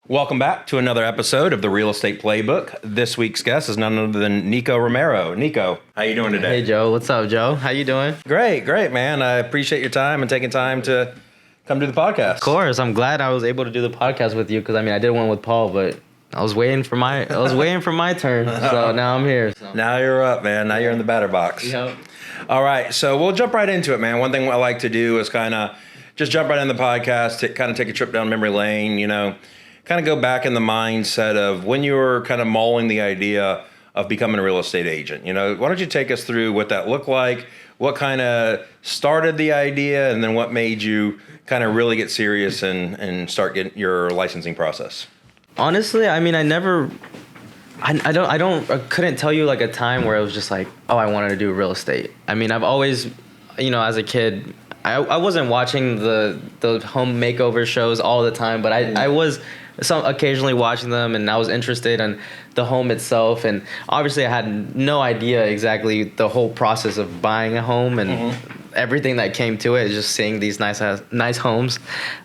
Welcome back to another episode of the Real Estate Playbook. This week's guest is none other than Nico Romero. Nico, how you doing today? Hey, Joe. What's up, Joe? How you doing? Great, man. I appreciate your time and taking time to come do the podcast. Of course. I'm glad I was able to do the podcast with you because, I did one with Paul, but I was waiting for my turn, so now I'm here. So. Now you're up, man. Now you're in the batter box. Yep. All right, so we'll jump right into it, man. One thing I like to do is kind of just jump right in the podcast, to kind of take a trip down memory lane, kind of go back in the mindset of when you were kind of mulling the idea of becoming a real estate agent. Why don't you take us through what that looked like, what kind of started the idea, and then what made you kind of really get serious and start getting your licensing process? Honestly, I couldn't tell you like a time where it was just like, oh, I wanted to do real estate. I've always, as a kid, I wasn't watching the home makeover shows all the time, but I was occasionally watching them, and I was interested in the home itself. And obviously I had no idea exactly the whole process of buying a home and everything that came to it, just seeing these nice homes.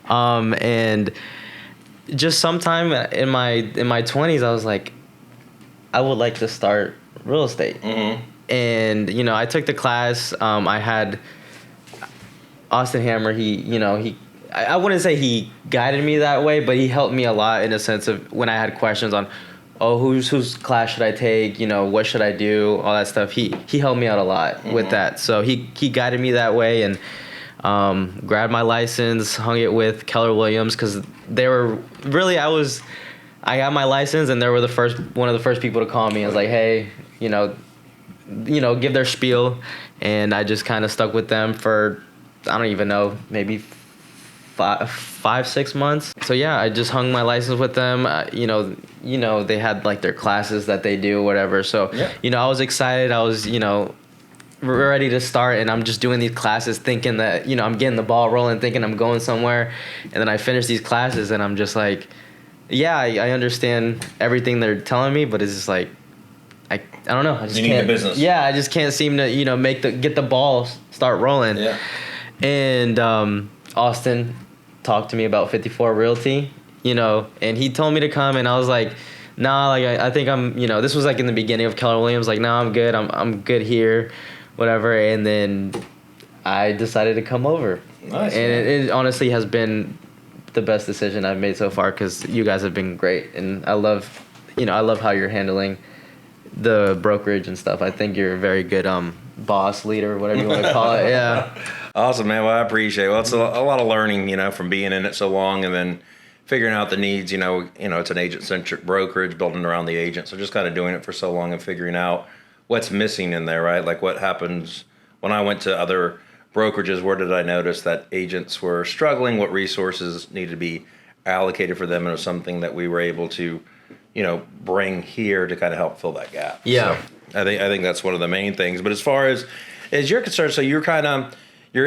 And just sometime in my 20s, I was like, I would like to start real estate. And, I took the class. I had Austin Hammer. I wouldn't say he guided me that way, but he helped me a lot in a sense of when I had questions on, whose class should I take? What should I do? All that stuff. He helped me out a lot with that. So he guided me that way, and grabbed my license, hung it with Keller Williams, because they were really, I got my license and they were one of the first people to call me. I was like, hey, give their spiel, and I just kind of stuck with them for, I don't even know, maybe 5-6 months. So yeah, I just hung my license with them. They had like their classes that they do, whatever. So I was excited. I was ready to start, and I'm just doing these classes thinking that I'm getting the ball rolling, thinking I'm going somewhere, and then I finish these classes and I'm just like, I understand everything they're telling me, but it's just like I don't know. I just need the business. Yeah, I just can't seem to get the ball start rolling. Yeah. And Austin talked to me about 54 Realty, and he told me to come, and I was like, nah, like I think I'm, this was like in the beginning of Keller Williams, like, nah, I'm good. I'm good here, whatever. And then I decided to come over. Nice. And it honestly has been the best decision I've made so far, because you guys have been great, and I love how you're handling the brokerage and stuff. I think you're a very good boss, leader, whatever you want to call it. Yeah. Awesome, man. Well, I appreciate it. Well, it's a lot of learning, from being in it so long and then figuring out the needs. It's an agent-centric brokerage building around the agent. So just kind of doing it for so long and figuring out what's missing in there, right? Like what happens when I went to other brokerages, where did I notice that agents were struggling? What resources needed to be allocated for them? And it was something that we were able to, bring here to kind of help fill that gap. Yeah. So I think that's one of the main things. But as far as you're concerned, so you're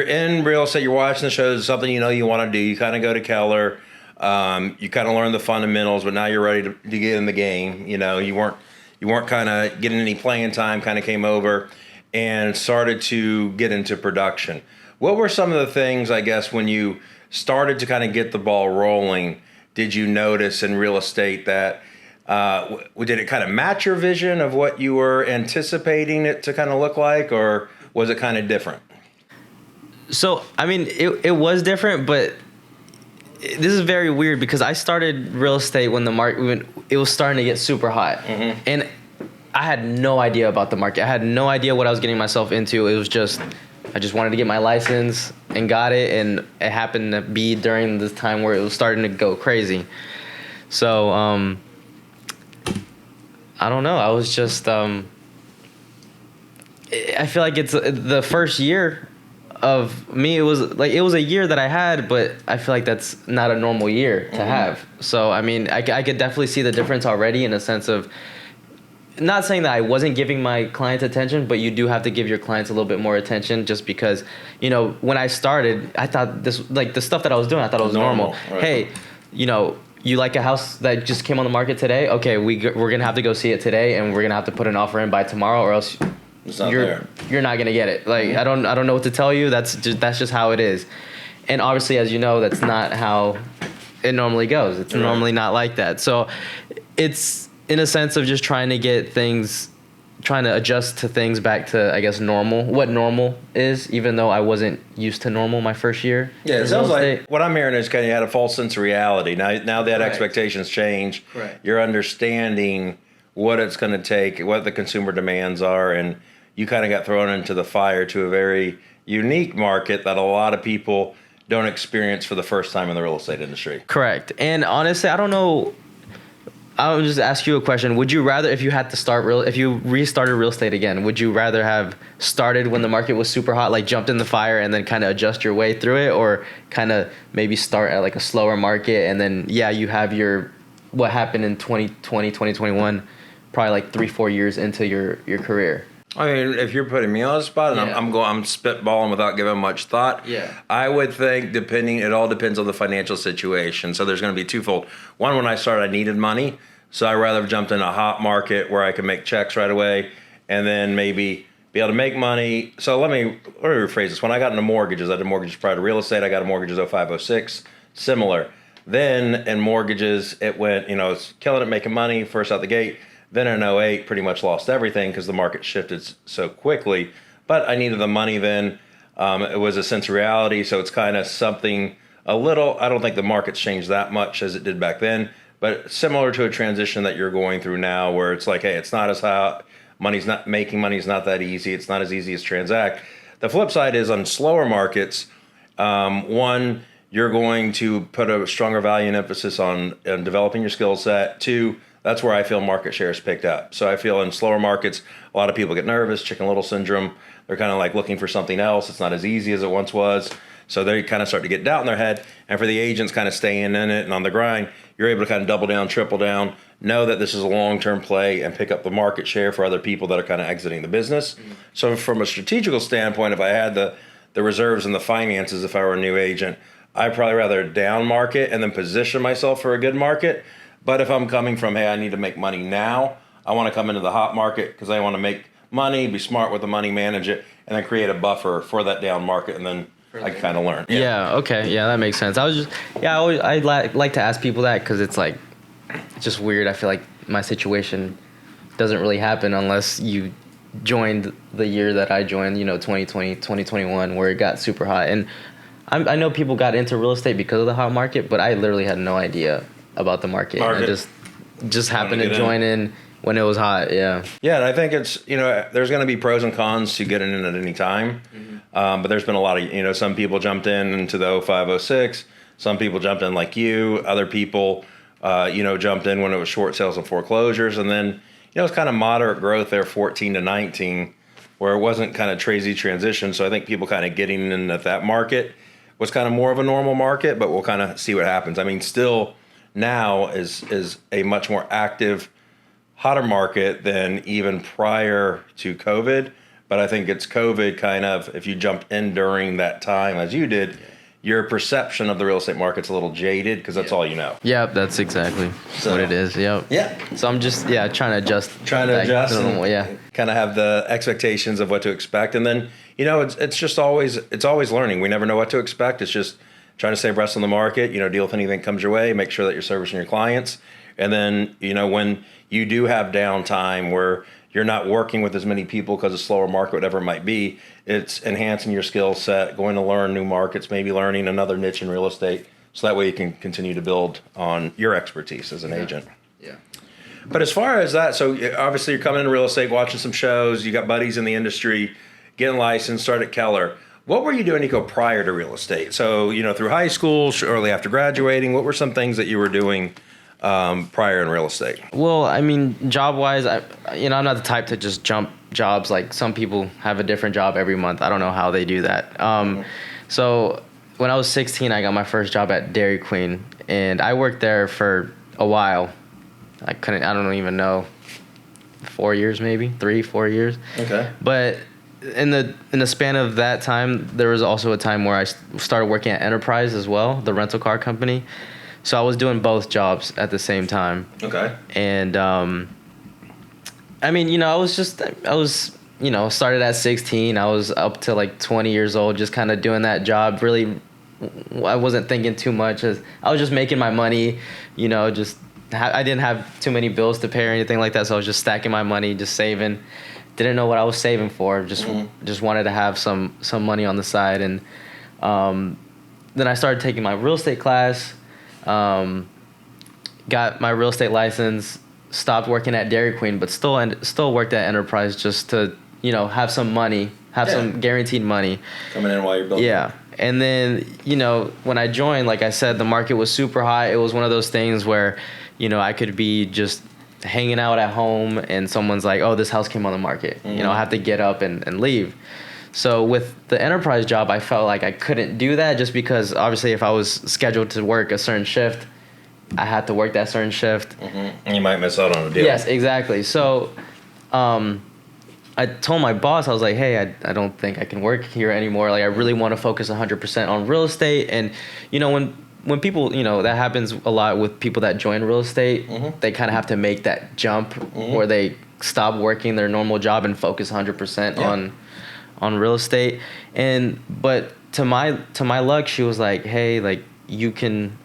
in real estate, you're watching the shows, something you want to do. You kind of go to Keller, you kind of learn the fundamentals, but now you're ready to get in the game. You weren't kind of getting any playing time, kind of came over and started to get into production. What were some of the things, I guess, when you started to kind of get the ball rolling, did you notice in real estate that did it kind of match your vision of what you were anticipating it to kind of look like, or was it kind of different? So, it was different, but this is very weird because I started real estate when it was starting to get super hot. And I had no idea about the market. I had no idea what I was getting myself into. It was just, I just wanted to get my license and got it. And it happened to be during this time where it was starting to go crazy. So, I don't know. I was just, I feel like it's the first year of me. It was a year that I had, but I feel like that's not a normal year to have. So, I could definitely see the difference already in a sense of, not saying that I wasn't giving my clients attention, but you do have to give your clients a little bit more attention, just because, when I started, I thought this, like the stuff that I was doing, I thought it was normal. Right. Hey, you like a house that just came on the market today? Okay, we're going to have to go see it today, and we're going to have to put an offer in by tomorrow, or else you're not going to get it. Like, I don't know what to tell you. That's just how it is. And obviously, as you know, that's not how it normally goes. It's normally not like that. So it's in a sense of just trying to adjust to things back to, I guess, normal, what normal is, even though I wasn't used to normal my first year. Yeah, it sounds like what I'm hearing is kind of you had a false sense of reality. Now that expectations change, you're understanding what it's going to take, what the consumer demands are, and you kind of got thrown into the fire to a very unique market that a lot of people don't experience for the first time in the real estate industry. Correct. And honestly, I don't know. I'll just ask you a question. Would you rather, if you had to if you restarted real estate again, would you rather have started when the market was super hot, like jumped in the fire and then kind of adjust your way through it, or kind of maybe start at like a slower market and then, you have what happened in 2020, 2021, probably like 3-4 years into your career? I mean, if you're putting me on the spot and I'm spitballing without giving much thought, I would think it all depends on the financial situation. So there's going to be twofold. One, when I started, I needed money. So I'd rather have jumped in a hot market where I could make checks right away and then maybe be able to make money. So let me rephrase this. When I got into mortgages, I did mortgages prior to real estate. I got a mortgages 05, 06, similar. Then in mortgages, it went, it's killing it, making money first out the gate. Then in 08, pretty much lost everything because the market shifted so quickly. But I needed the money then. It was a sense of reality, so it's kind of something I don't think the market's changed that much as it did back then, but similar to a transition that you're going through now where it's like, hey, it's not as hot, making money's not that easy, it's not as easy as transact. The flip side is on slower markets, one, you're going to put a stronger value and emphasis on developing your skill set. Two, that's where I feel market share is picked up. So I feel in slower markets, a lot of people get nervous, Chicken Little syndrome. They're kind of like looking for something else. It's not as easy as it once was. So they kind of start to get doubt in their head. And for the agents kind of staying in it and on the grind, you're able to kind of double down, triple down, know that this is a long-term play and pick up the market share for other people that are kind of exiting the business. Mm-hmm. So from a strategical standpoint, if I had the reserves and the finances, if I were a new agent, I'd probably rather down market and then position myself for a good market. But if I'm coming from, hey, I need to make money now, I want to come into the hot market because I want to make money, be smart with the money, manage it, and then create a buffer for that down market, and then I kind of learn. Yeah, okay. Yeah, that makes sense. I like to ask people that because it's like, it's just weird. I feel like my situation doesn't really happen unless you joined the year that I joined, 2020, 2021, where it got super hot. And I know people got into real estate because of the hot market, but I literally had no idea about the market. I just happened to join in when it was hot. Yeah, and I think it's there's going to be pros and cons to getting in at any time. Mm-hmm. But there's been a lot of some people jumped into the 05, 06. Some people jumped in like you. Other people jumped in when it was short sales and foreclosures, and then it's kind of moderate growth there 14 to 19 where it wasn't kind of crazy transition. So I think people kind of getting in at that market was kind of more of a normal market, but we'll kind of see what happens. I mean, still now is a much more active, hotter market than even prior to COVID. But I think it's COVID kind of, if you jumped in during that time as you did, your perception of the real estate market's a little jaded because that's all you know. Yep, that's exactly what it is. Yep. Yeah. So I'm just trying to adjust. Kind of have the expectations of what to expect, and then it's always learning. We never know what to expect. It's just trying to stay abreast on the market. Deal with anything that comes your way. Make sure that you're servicing your clients, and then when you do have downtime where you're not working with as many people because of slower market, whatever it might be, it's enhancing your skill set, going to learn new markets, maybe learning another niche in real estate, so that way you can continue to build on your expertise as an agent. Yeah. But as far as that, so obviously you're coming into real estate, watching some shows, you got buddies in the industry, getting licensed, started at Keller. What were you doing, Nico, prior to real estate? So, through high school, shortly after graduating, what were some things that you were doing prior in real estate? Well, I mean, job-wise, I'm not the type to just jump jobs. Like some people have a different job every month. I don't know how they do that. So when I was 16, I got my first job at Dairy Queen, and I worked there for a while. I don't even know, 4 years maybe, 3-4 years. Okay. But in the span of that time, there was also a time where I started working at Enterprise as well, the rental car company. So I was doing both jobs at the same time. Okay. And I mean, I was started at 16. I was up to like 20 years old, just kind of doing that job, really I wasn't thinking too much. I was just making my money, just I didn't have too many bills to pay or anything like that, so I was just stacking my money, just saving. Didn't know what I was saving for. Just wanted to have some money on the side, and then I started taking my real estate class. Got my real estate license. Stopped working at Dairy Queen, but still worked at Enterprise just to have some money, some guaranteed money coming in while you're building. Yeah. And then, when I joined, like I said, the market was super hot. It was one of those things where, I could be just hanging out at home and someone's like, oh, this house came on the market. Mm-hmm. I have to get up and leave. So with the Enterprise job, I felt like I couldn't do that just because obviously if I was scheduled to work a certain shift, I had to work that certain shift. Mm-hmm. And you might miss out on a deal. Yes, exactly. So I told my boss, I was like, hey, I don't think I can work here anymore. Like, I really want to focus 100% on real estate. And, when people, that happens a lot with people that join real estate, mm-hmm. they kind of have to make that jump mm-hmm. where they stop working their normal job and focus 100% on real estate. But to my luck, she was like, hey, like, you can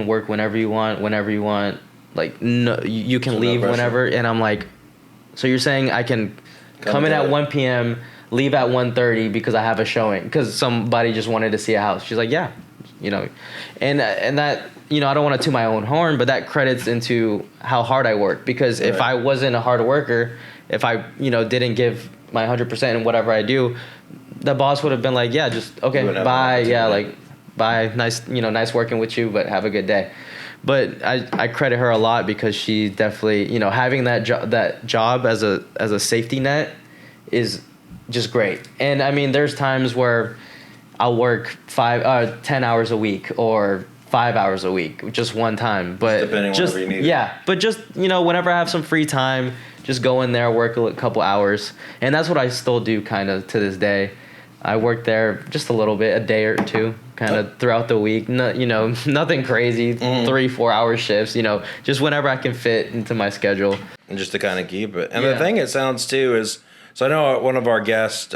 work whenever you want. Like, no, you can leave whenever. And I'm like, so you're saying I can come in at 1 p.m., leave at 1:30 because I have a showing, because somebody just wanted to see a house. She's like, yeah, and that, I don't want to toot my own horn, but that credits into how hard I work, because if I wasn't a hard worker, if I, didn't give my 100% in whatever I do, the boss would have been like, yeah, just, okay, bye. Yeah. Like, bye. Nice working with you, but have a good day. But I credit her a lot because she definitely, having that job as a safety net is just great. And I mean, there's times where I'll work 10 hours a week or 5 hours a week, just one time. But depending on whenever you need it. Yeah, but just, whenever I have some free time, just go in there, work a couple hours. And that's what I still do kind of to this day. I work there just a little bit, a day or two, kind of throughout the week. No, nothing crazy, 3-4 hour shifts, just whenever I can fit into my schedule. And just to kind of keep it. And the thing it sounds too is, so I know one of our guests,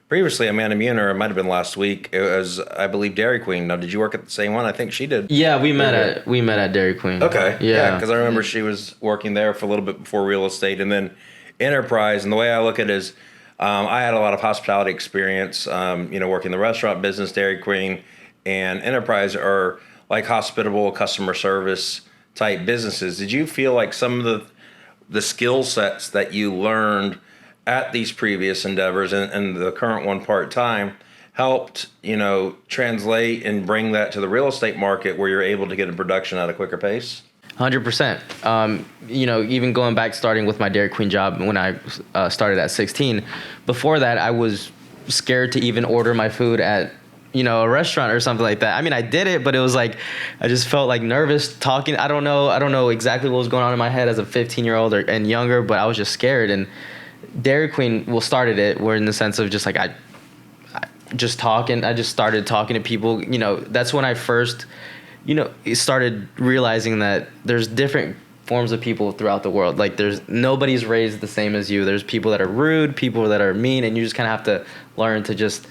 previously, Amanda Muner, it might have been last week, it was, I believe, Dairy Queen. Now, did you work at the same one? I think she did. Yeah, we met at Dairy Queen. Okay. Yeah, because I remember she was working there for a little bit before real estate, and then Enterprise. And the way I look at it is, I had a lot of hospitality experience, working the restaurant business. Dairy Queen and Enterprise are like hospitable customer service type businesses. Did you feel like some of the skill sets that you learned at these previous endeavors and the current one part-time helped, translate and bring that to the real estate market where you're able to get a production at a quicker pace? 100%. Even going back, starting with my Dairy Queen job when I started at 16. Before that, I was scared to even order my food at, a restaurant or something like that. I mean, I did it, but it was like, I just felt like nervous talking. I don't know exactly what was going on in my head as a 15-year-old and younger, but I was just scared. And Dairy Queen started it. We're in the sense of just like, I just started talking to people. That's when I first, started realizing that there's different forms of people throughout the world. Like, nobody's raised the same as you. There's people that are rude, people that are mean, and you just kind of have to learn to just,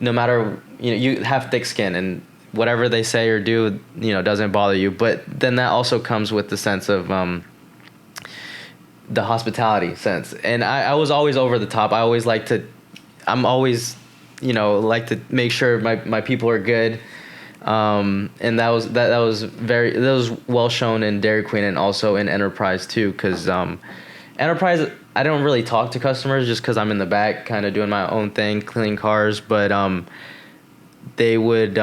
no matter, you have thick skin, and whatever they say or do, doesn't bother you. But then that also comes with the sense of the hospitality sense. And I was always over the top. I always like to make sure my people are good. And that was well shown in Dairy Queen and also in Enterprise too, because Enterprise, I don't really talk to customers just because I'm in the back kind of doing my own thing, cleaning cars, but they would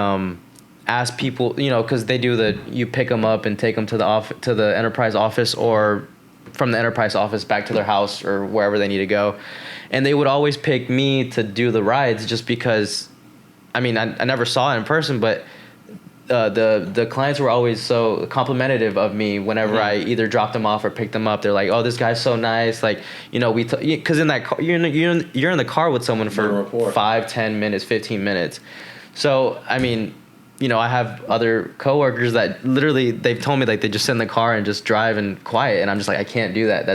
ask people, because they do you pick them up and take them to the Enterprise office, or from the Enterprise office back to their house or wherever they need to go, and they would always pick me to do the rides just because, I mean, I never saw it in person, but the clients were always so complimentary of me whenever I either dropped them off or picked them up. They're like, "Oh, this guy's so nice." Like, because in that car, you're in the car with someone for 5, 10 minutes, 15 minutes. So I mean, I have other coworkers that literally they've told me like they just sit in the car and just drive and quiet, and I'm just like, I can't do that.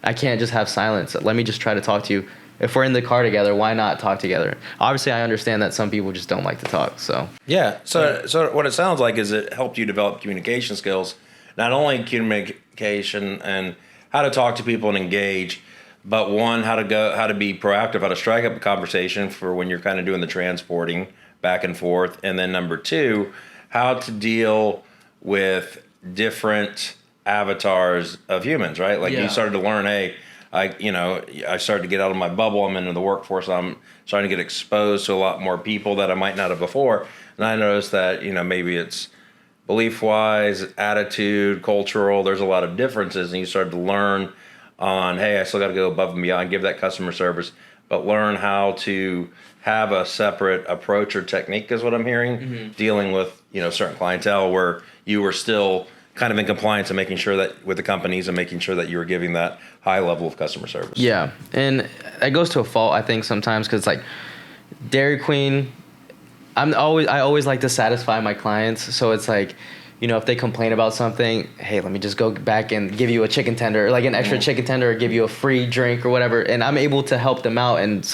I can't just have silence. Let me just try to talk to you if we're in the car together, why not talk together? Obviously, I understand that some people just don't like to talk. So Yeah. So what it sounds like is it helped you develop communication skills, not only communication and how to talk to people and engage, but one, how to be proactive, how to strike up a conversation for when you're kind of doing the transporting back and forth. And then number two, how to deal with different avatars of humans, right? Like you started to learn, hey, I started to get out of my bubble. I'm into the workforce. I'm starting to get exposed to a lot more people that I might not have before. And I noticed that, maybe it's belief-wise, attitude, cultural, there's a lot of differences. And you started to learn on, hey, I still got to go above and beyond, give that customer service, but learn how to have a separate approach or technique is what I'm hearing, dealing with, certain clientele where you were still kind of in compliance and making sure that with the companies and making sure that you were giving that high level of customer service. Yeah, and it goes to a fault, I think, sometimes, because like Dairy Queen, I always like to satisfy my clients. So it's like, if they complain about something, hey, let me just go back and give you a chicken tender, or like an extra chicken tender, or give you a free drink or whatever, and I'm able to help them out and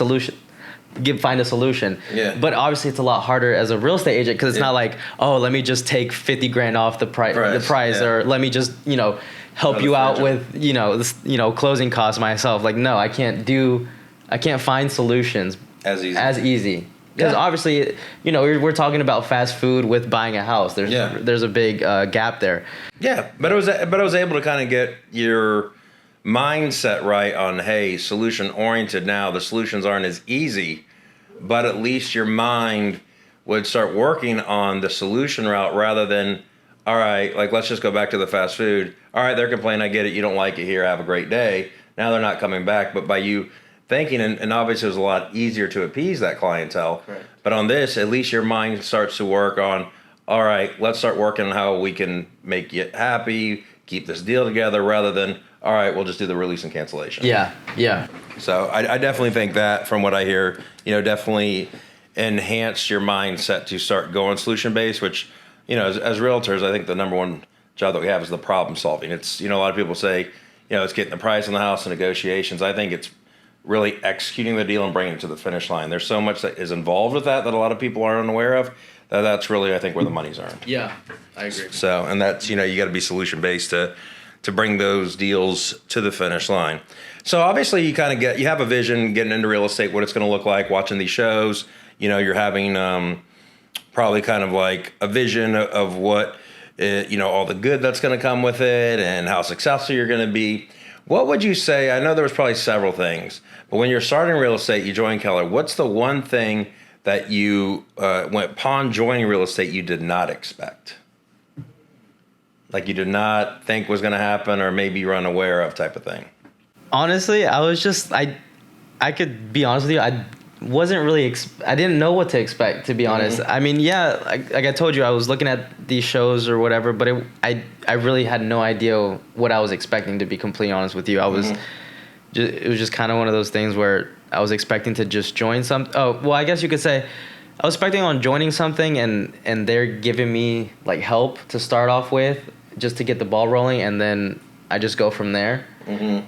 find a solution. Yeah. But obviously it's a lot harder as a real estate agent, because it's not like, oh, let me just take 50 grand off the price, or let me just, help you out with, closing costs myself. Like, no, I can't find solutions as easy. Because obviously, we're talking about fast food with buying a house. There's a big gap there. Yeah, but I was able to kind of get your mindset right on, hey, solution oriented. Now the solutions aren't as easy, but at least your mind would start working on the solution route rather than, all right, like let's just go back to the fast food. All right, they're complaining, I get it, you don't like it here, have a great day. Now they're not coming back, but by you thinking, and obviously it was a lot easier to appease that clientele. Right. But on this, at least your mind starts to work on, all right, let's start working on how we can make you happy, keep this deal together, rather than, all right, we'll just do the release and cancellation. Yeah. So I definitely think that, from what I hear, definitely enhanced your mindset to start going solution-based, which, as realtors, I think the number one job that we have is the problem solving. It's, a lot of people say, it's getting the price on the house and negotiations. I think it's really executing the deal and bringing it to the finish line. There's so much that is involved with that a lot of people aren't unaware of. That's really, I think, where the money's earned. Yeah, I agree. So, and that's, you got to be solution based to bring those deals to the finish line. So obviously you you have a vision getting into real estate, what it's going to look like, watching these shows. You're having probably kind of like a vision of what, all the good that's going to come with it and how successful you're going to be. What would you say? I know there was probably several things, but when you're starting real estate, you join Keller. What's the one thing that you, upon joining real estate, you did not expect? Like you did not think was going to happen, or maybe you were unaware of, type of thing? Honestly, I was just, I could be honest with you, I wasn't really, I didn't know what to expect, to be honest. I mean, yeah, like I told you, I was looking at these shows or whatever, but I really had no idea what I was expecting, to be completely honest with you. I was, it was just kind of one of those things where I was expecting to just join something. Oh, well, I guess you could say I was expecting on joining something and they're giving me like help to start off with, just to get the ball rolling, and then I just go from there.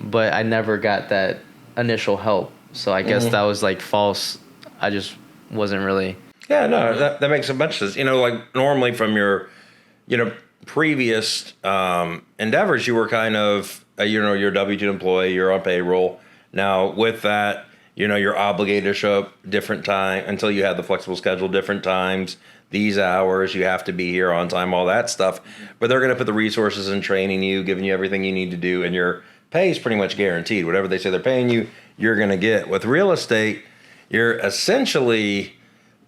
But I never got that initial help. So I guess that was like false. I just wasn't really. Yeah, no, that makes a bunch of sense. Like normally from your, previous endeavors, you were kind of, you're a W-2 employee, you're on payroll. Now with that, you're obligated to show up different time until you have the flexible schedule, different times, these hours, you have to be here on time, all that stuff. But they're going to put the resources in training you, giving you everything you need to do, and your pay is pretty much guaranteed. Whatever they say they're paying you, you're going to get. With real estate, you're essentially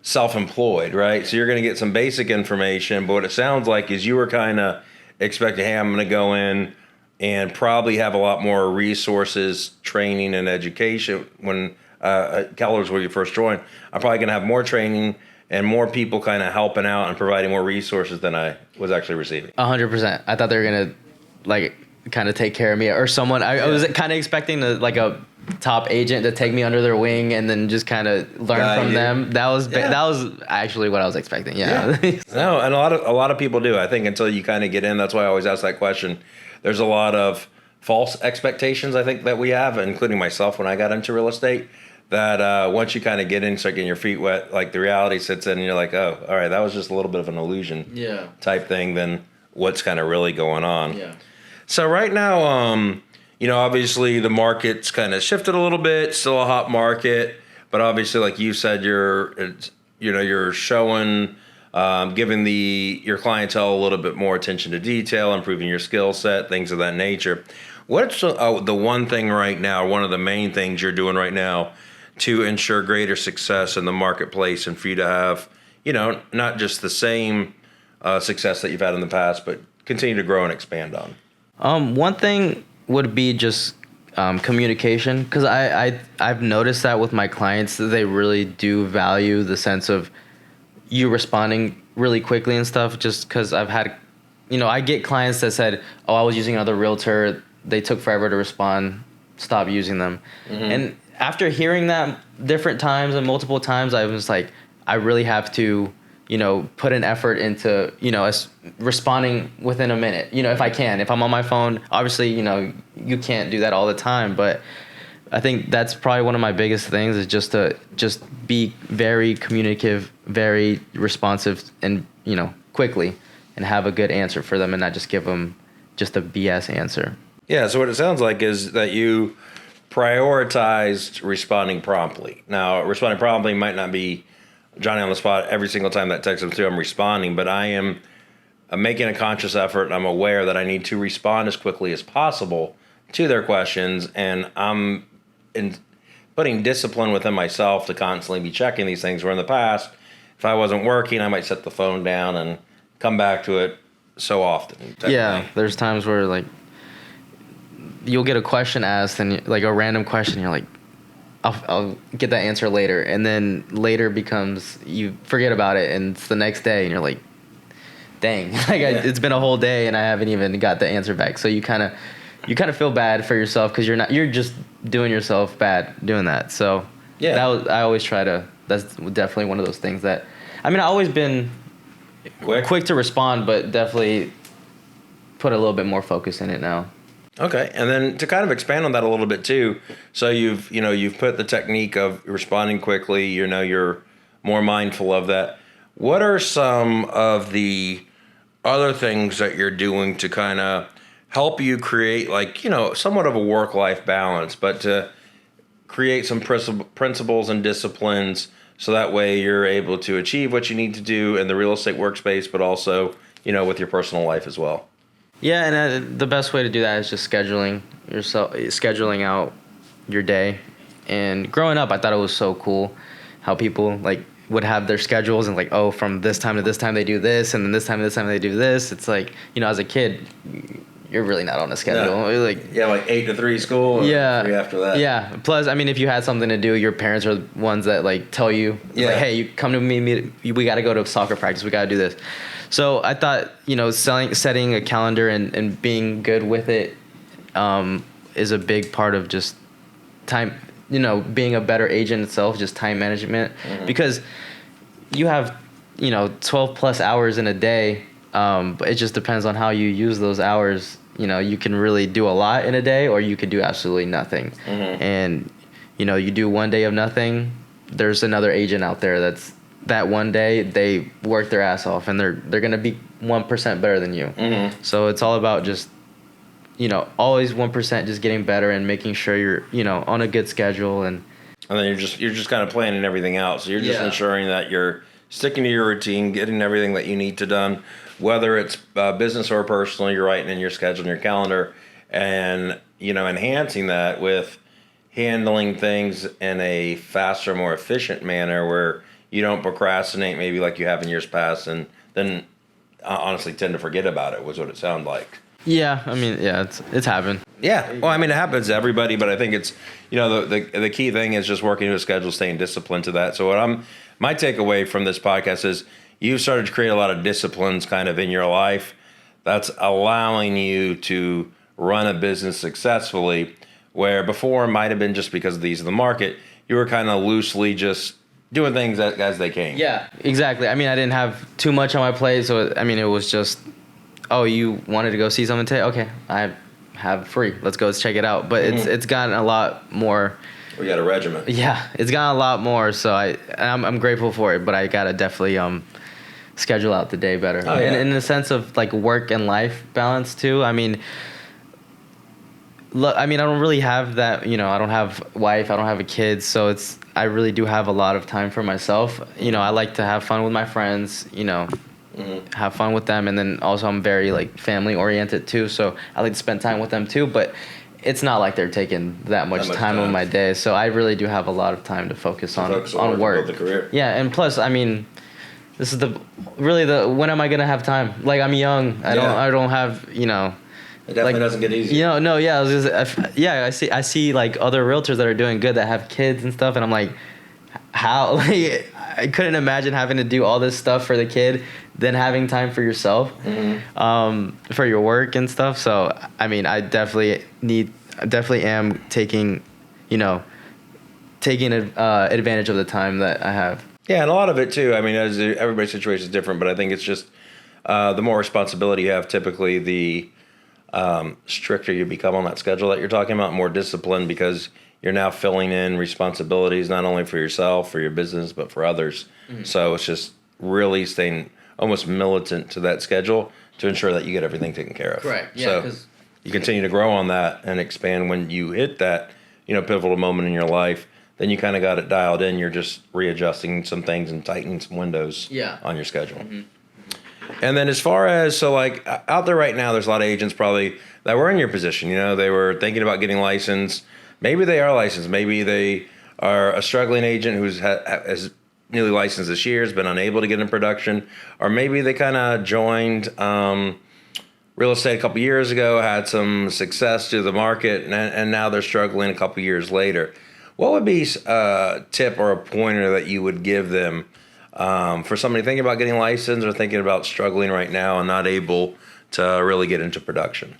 self-employed, right? So you're going to get some basic information, but what it sounds like is you were kind of expecting, hey, I'm going to go in and probably have a lot more resources, training, and education. When Keller's where you first joined, I'm probably going to have more training and more people kind of helping out and providing more resources than I was actually receiving. 100%. I thought they were going to like kind of take care of me, or someone. I was kind of expecting a top agent to take me under their wing and then just kind of learn from them. That was actually what I was expecting. Yeah. No, and a lot of people do. I think until you kind of get in, that's why I always ask that question. There's a lot of false expectations I think that we have, including myself when I got into real estate, that once you kind of get in, start getting your feet wet, like the reality sits in and you're like, oh, all right, that was just a little bit of an illusion type thing than what's kind of really going on. Yeah. So right now, obviously the market's kind of shifted a little bit, still a hot market, but obviously, like you said, you're showing, giving your clientele a little bit more attention to detail, improving your skill set, things of that nature. What's the one thing right now, one of the main things you're doing right now to ensure greater success in the marketplace and for you to have, not just the same success that you've had in the past, but continue to grow and expand on? One thing would be just communication, because I've noticed that with my clients, that they really do value the sense of you responding really quickly and stuff, just because I've had, I get clients that said, oh, I was using another realtor, they took forever to respond, stop using them. Mm-hmm. And after hearing that different times and multiple times, I was like, I really have to, put an effort into, responding within a minute, if I can. If I'm on my phone, obviously, you can't do that all the time, but I think that's probably one of my biggest things is just to be very communicative, very responsive, and, quickly, and have a good answer for them and not just give them just a BS answer. Yeah, so what it sounds like is that you prioritized responding promptly. Now, responding promptly might not be Johnny on the spot every single time that text comes through, I'm responding, but I'm making a conscious effort. I'm aware that I need to respond as quickly as possible to their questions, and I'm putting discipline within myself to constantly be checking these things, where in the past, if I wasn't working, I might set the phone down and come back to it so often. Yeah, there's times where, like, you'll get a question asked, and like a random question, you're like, I'll get that answer later, and then later becomes you forget about it, and it's the next day, and you're like, dang, it's been a whole day, and I haven't even got the answer back. So you kind of feel bad for yourself because you're just doing yourself bad doing that. So I always try to. That's definitely one of those things that, I've always been quick to respond, but definitely put a little bit more focus in it now. Okay, and then to kind of expand on that a little bit too, so you've put the technique of responding quickly, you're more mindful of that. What are some of the other things that you're doing to kind of help you create, like, somewhat of a work-life balance, but to create some principles and disciplines so that way you're able to achieve what you need to do in the real estate workspace, but also, with your personal life as well? Yeah, and the best way to do that is just scheduling out your day. And growing up, I thought it was so cool how people like would have their schedules and like, oh, from this time to this time they do this, and then this time to this time they do this. It's like, as a kid, you're really not on a schedule. No. Like 8 to 3 school. Or 3 after that. Yeah. Plus, if you had something to do, your parents are the ones that like tell you, like, hey, you come to me, we got to go to soccer practice. We got to do this. So I thought, setting a calendar and being good with it is a big part of just time, being a better agent itself, just time management. Mm-hmm. Because you have, 12 plus hours in a day, but it just depends on how you use those hours. You can really do a lot in a day, or you could do absolutely nothing. Mm-hmm. And, you do one day of nothing, there's another agent out there that one day they work their ass off, and they're going to be 1% better than you. Mm-hmm. So it's all about just, always 1% just getting better and making sure you're, on a good schedule. And then you're just kind of planning everything out. So you're just ensuring that you're sticking to your routine, getting everything that you need to done, whether it's business or personal, you're writing in your schedule, in your calendar, and, enhancing that with handling things in a faster, more efficient manner where you don't procrastinate maybe like you have in years past, and then honestly tend to forget about it, was what it sounded like. Yeah, it's happened. Yeah, well, it happens to everybody, but I think it's, the key thing is just working to a schedule, staying disciplined to that. So my takeaway from this podcast is you've started to create a lot of disciplines kind of in your life that's allowing you to run a business successfully, where before it might have been just because of the ease of the market, you were kind of loosely just doing things as they came. Yeah, exactly. I didn't have too much on my plate, so it was just, oh, you wanted to go see something today? Okay, I have free. Let's go check it out. But it's gotten a lot more We got a regiment. Yeah, it's gotten a lot more. So I'm grateful for it, but I gotta definitely schedule out the day better. Oh, yeah. And in the sense of like work and life balance too. I mean, I don't really have that. I don't have wife. I don't have a kid. So I really do have a lot of time for myself. I like to have fun with my friends. Have fun with them, and then also I'm very like family oriented too. So I like to spend time with them too. But it's not like they're taking that much time of my day. So I really do have a lot of time to focus on work. Build the career. Yeah, and plus, I mean, this is when am I gonna have time? Like, I'm young. I don't have, It definitely doesn't get easy. I see like other realtors that are doing good that have kids and stuff, and I'm like, how? Like, I couldn't imagine having to do all this stuff for the kid, then having time for yourself, for your work and stuff. So, I mean, I definitely am taking advantage of the time that I have. Yeah, and a lot of it too. I mean, everybody's situation is different, but I think it's just the more responsibility you have, typically the stricter you become on that schedule that you're talking about, more disciplined, because you're now filling in responsibilities not only for yourself, for your business, but for others. Mm-hmm. So it's just really staying almost militant to that schedule to ensure that you get everything taken care of. Correct. Yeah. So you continue to grow on that and expand when you hit that, pivotal moment in your life. Then you kind of got it dialed in. You're just readjusting some things and tightening some windows on your schedule. Mm-hmm. And then as far as, out there right now, there's a lot of agents probably that were in your position. They were thinking about getting licensed. Maybe they are licensed. Maybe they are a struggling agent has newly licensed this year, has been unable to get in production. Or maybe they kind of joined real estate a couple years ago, had some success to the market, and now they're struggling a couple years later. What would be a tip or a pointer that you would give them for somebody thinking about getting licensed or thinking about struggling right now and not able to really get into production?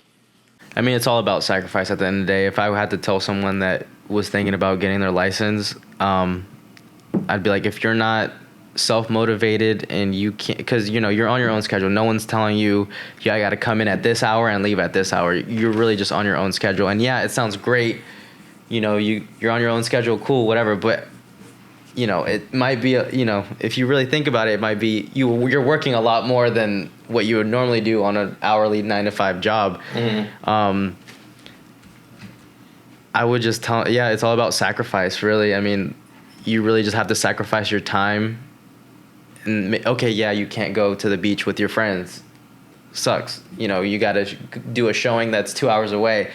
I mean, it's all about sacrifice at the end of the day. If I had to tell someone that was thinking about getting their license, I'd be like, if you're not self-motivated and you can't, because you're on your own schedule. No one's telling you, I got to come in at this hour and leave at this hour. You're really just on your own schedule. And yeah, it sounds great. You're on your own schedule, cool, whatever. But it might be, if you really think about it, it might be you're working a lot more than what you would normally do on an hourly 9-to-5 job. Mm-hmm. I would just tell, it's all about sacrifice, really. I mean, you really just have to sacrifice your time. And you can't go to the beach with your friends. Sucks. You got to do a showing that's 2 hours away.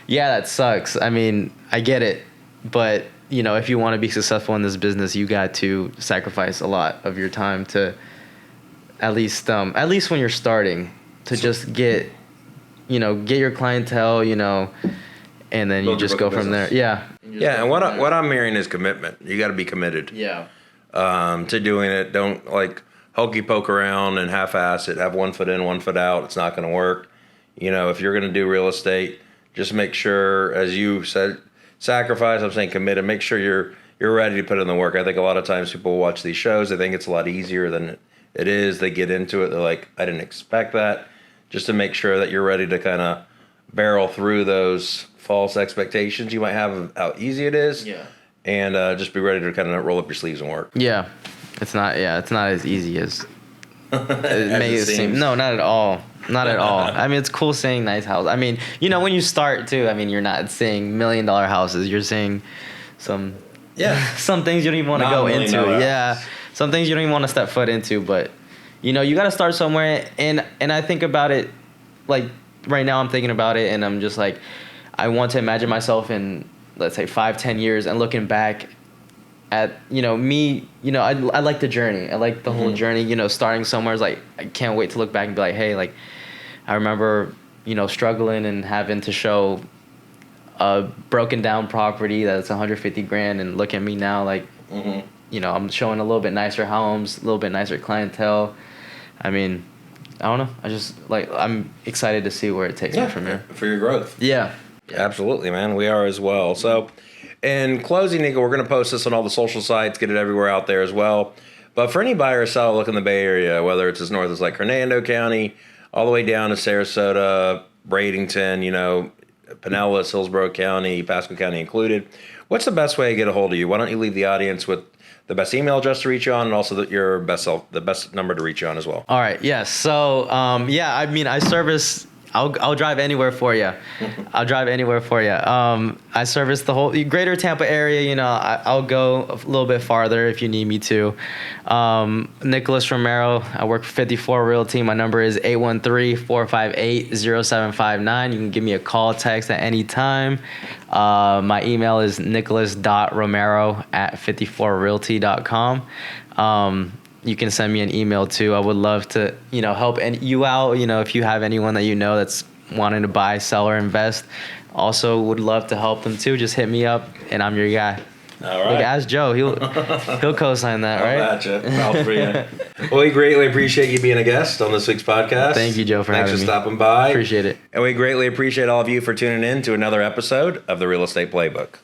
Yeah, that sucks. I mean, I get it, but if you want to be successful in this business, you got to sacrifice a lot of your time to at least when you're starting to just get your clientele, and then you just go from there. Yeah. Yeah, and what I'm hearing is commitment. You got to be committed. Yeah. To doing it. Don't hokey poke around and half-ass it. Have 1 foot in, 1 foot out. It's not going to work. If you're going to do real estate, just make sure, as you said, sacrifice. I'm saying committed. Make sure you're ready to put in the work. I think a lot of times people watch these shows. They think it's a lot easier than it is. They get into it. They're like, I didn't expect that. Just to make sure that you're ready to kind of barrel through those false expectations you might have of how easy it is. Yeah. And just be ready to kind of roll up your sleeves and work. Yeah. It's not as easy as it may seem. No, not at all. Not at all. I mean, it's cool seeing nice houses. I mean, when you start too, I mean, you're not seeing $1 million houses. You're seeing some things you don't even want to go into. Yeah. Some things you don't even want to step foot into, but you got to start somewhere. And I think about it, like right now I'm thinking about it and I'm just like, I want to imagine myself in, let's say 5-10 years and looking back at, me, I like the journey. I like the whole journey, starting somewhere is like, I can't wait to look back and be like, hey, like, I remember, struggling and having to show a broken down property that's $150,000 and look at me now, like, I'm showing a little bit nicer homes, a little bit nicer clientele. I mean, I don't know. I just, I'm excited to see where it takes me from here. For your growth. Yeah. Absolutely, man. We are as well. So, in closing, Nico, we're going to post this on all the social sites, get it everywhere out there as well. But for any buyer or seller looking in the Bay Area, whether it's as north as Hernando County, all the way down to Sarasota, Bradenton, Pinellas, Hillsborough County, Pasco County included. What's the best way to get a hold of you? Why don't you leave the audience with the best email address to reach you on, and also the best number to reach you on as well? All right. Yes. So, I mean, I service. I'll drive anywhere for you. I'll drive anywhere for you. I service the whole greater Tampa area. You know, I'll go a little bit farther if you need me to. Nicolas Romero. I work for 54 Realty. My number is 813-458-0759. You can give me a call, text at any time. My email is nicholas.romero@54realty.com. You can send me an email too. I would love to, help you out. If you have anyone that that's wanting to buy, sell, or invest, also would love to help them too. Just hit me up, and I'm your guy. All right. Look, ask Joe. He'll co-sign that, right? Gotcha. I'll for you. Well, we greatly appreciate you being a guest on this week's podcast. Thank you, Joe, for having me. Thanks for stopping by. Appreciate it. And we greatly appreciate all of you for tuning in to another episode of the Real Estate Playbook.